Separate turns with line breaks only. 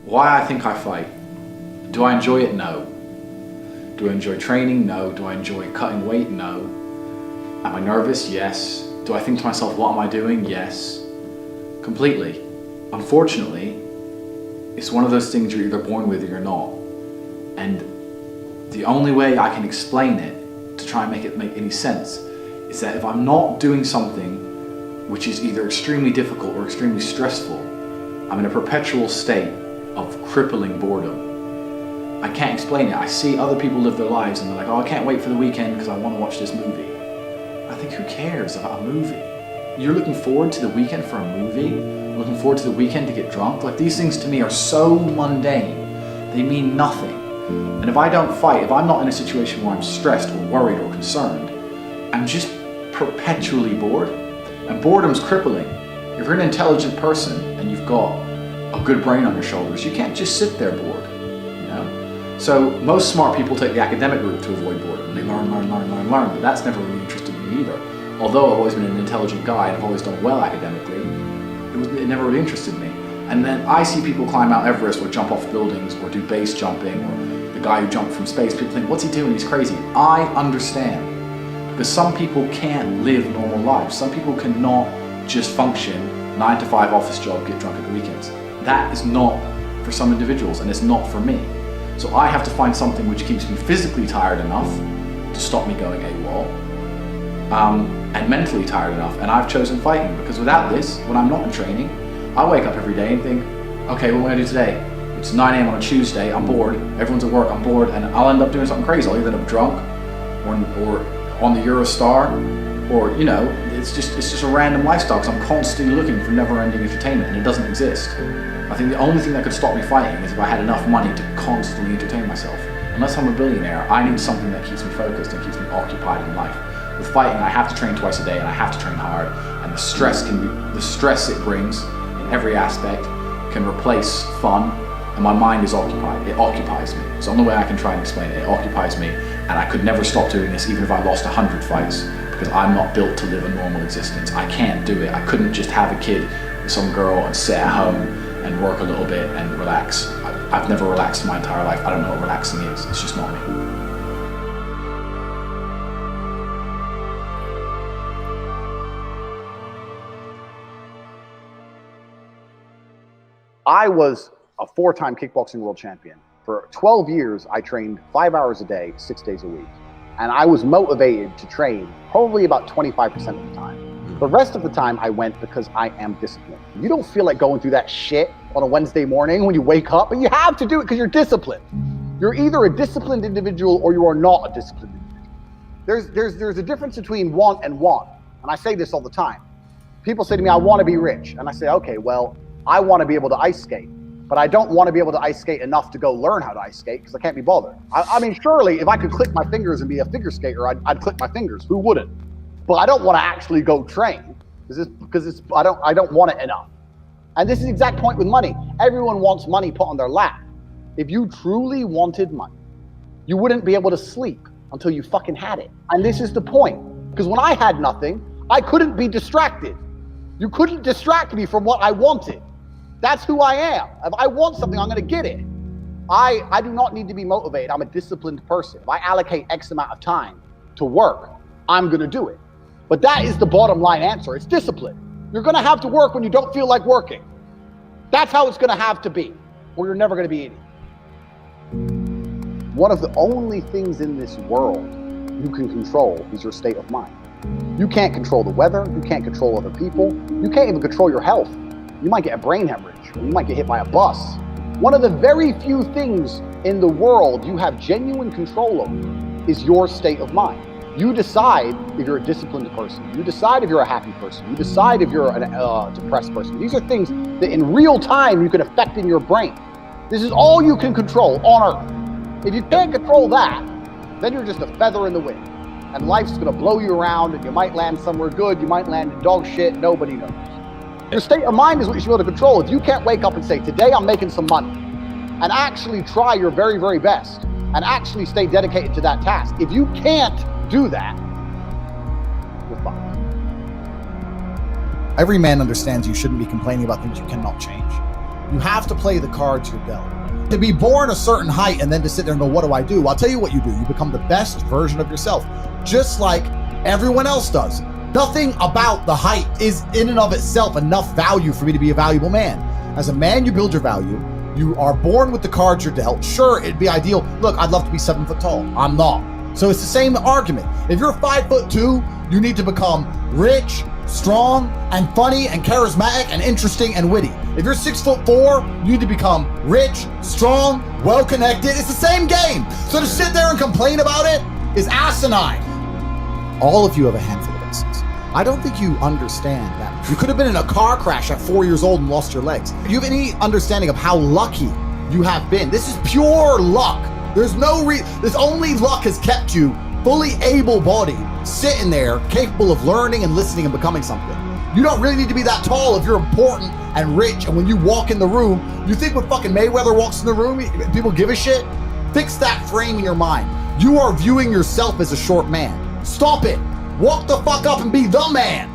Why I think I fight. Do I enjoy it? No. Do I enjoy training? No. Do I enjoy cutting weight? No. Am I nervous? Yes. Do I think to myself, what am I doing? Yes. Completely. Unfortunately, it's one of those things you're either born with or you're not. And the only way I can explain it, to try and make it make any sense, is that if I'm not doing something which is either extremely difficult or extremely stressful, I'm in a perpetual state of crippling boredom. I can't explain it. I see other people live their lives and they're like, oh, I can't wait for the weekend because I want to watch this movie. I think, who cares about a movie? You're looking forward to the weekend for a movie? Looking forward to the weekend to get drunk? Like, these things to me are so mundane. They mean nothing. And if I don't fight, if I'm not in a situation where I'm stressed or worried or concerned, I'm just perpetually bored. And boredom's crippling. If you're an intelligent person and you've got a good brain on your shoulders, you can't just sit there bored, you know? So most smart people take the academic route to avoid boredom. They learn, but that's never really interested me either. Although I've always been an intelligent guy and I've always done well academically, it never really interested me. And then I see people climb Mount Everest or jump off buildings or do base jumping, or the guy who jumped from space. People think, what's he doing? He's crazy. I understand. Because some people can't live normal lives. Some people cannot just function 9 to 5 office job, get drunk at the weekends. That is not for some individuals, and it's not for me. So I have to find something which keeps me physically tired enough to stop me going AWOL, and mentally tired enough. And I've chosen fighting, because without this, when I'm not in training, I wake up every day and think, okay, what am I gonna do today? It's 9 a.m. on a Tuesday, I'm bored, everyone's at work, I'm bored, and I'll end up doing something crazy. I'll either end up drunk or on the Eurostar, or, you know, it's just a random lifestyle, because I'm constantly looking for never-ending entertainment, and it doesn't exist. I think the only thing that could stop me fighting is if I had enough money to constantly entertain myself. Unless I'm a billionaire, I need something that keeps me focused and keeps me occupied in life. With fighting, I have to train twice a day, and I have to train hard, and the stress it brings in every aspect can replace fun, and my mind is occupied. It occupies me. It's the only way I can try and explain it. It occupies me, and I could never stop doing this even if I lost 100 fights, because I'm not built to live a normal existence. I can't do it. I couldn't just have a kid with some girl and sit at home and work a little bit and relax. I've never relaxed my entire life. I don't know what relaxing is. It's just not me.
I was a 4-time kickboxing world champion. For 12 years, I trained 5 hours a day, 6 days a week. And I was motivated to train probably about 25% of the time. The rest of the time I went because I am disciplined. You don't feel like going through that shit on a Wednesday morning when you wake up, but you have to do it because you're disciplined. You're either a disciplined individual or you are not a disciplined individual. There's a difference between want and want. And I say this all the time. People say to me, I want to be rich. And I say, okay, well, I want to be able to ice skate, but I don't want to be able to ice skate enough to go learn how to ice skate because I can't be bothered. I mean, surely if I could click my fingers and be a figure skater, I'd click my fingers. Who wouldn't? But I don't want to actually go train because I don't want it enough. And this is the exact point with money. Everyone wants money put on their lap. If you truly wanted money, you wouldn't be able to sleep until you fucking had it. And this is the point. Because when I had nothing, I couldn't be distracted. You couldn't distract me from what I wanted. That's who I am. If I want something, I'm gonna get it. I do not need to be motivated. I'm a disciplined person. If I allocate X amount of time to work, I'm gonna do it. But that is the bottom line answer. It's discipline. You're gonna have to work when you don't feel like working. That's how it's gonna have to be, or you're never gonna be in it. One of the only things in this world you can control is your state of mind. You can't control the weather, you can't control other people, you can't even control your health. You might get a brain hemorrhage, or you might get hit by a bus. One of the very few things in the world you have genuine control over is your state of mind. You decide if you're a disciplined person, you decide if you're a happy person, you decide if you're a depressed person. These are things that in real time you can affect in your brain. This is all you can control on Earth. If you can't control that, then you're just a feather in the wind. And life's gonna blow you around, and you might land somewhere good, you might land in dog shit, nobody knows. Your state of mind is what you should be able to control. If you can't wake up and say, today I'm making some money, and actually try your very, very best, and actually stay dedicated to that task. If you can't do that, you're fucked.
Every man understands you shouldn't be complaining about things you cannot change. You have to play the cards you're dealt. To be born a certain height and then to sit there and go, what do I do? I'll tell you what you do. You become the best version of yourself, just like everyone else does. Nothing about the height is in and of itself enough value for me to be a valuable man. As a man, you build your value. You are born with the cards you're dealt. Sure, it'd be ideal. Look, I'd love to be 7 foot tall. I'm not. So it's the same argument. If you're 5'2", you need to become rich, strong, and funny, and charismatic, and interesting, and witty. If you're 6'4", you need to become rich, strong, well-connected. It's the same game. So to sit there and complain about it is asinine. All of you have a handful of instances. I don't think you understand that. You could have been in a car crash at 4 years old and lost your legs. Do you have any understanding of how lucky you have been? This is pure luck. There's only luck has kept you fully able-bodied, sitting there, capable of learning and listening and becoming something. You don't really need to be that tall if you're important and rich, and when you walk in the room, you think when fucking Mayweather walks in the room, people give a shit? Fix that frame in your mind. You are viewing yourself as a short man. Stop it. Walk the fuck up and be the man.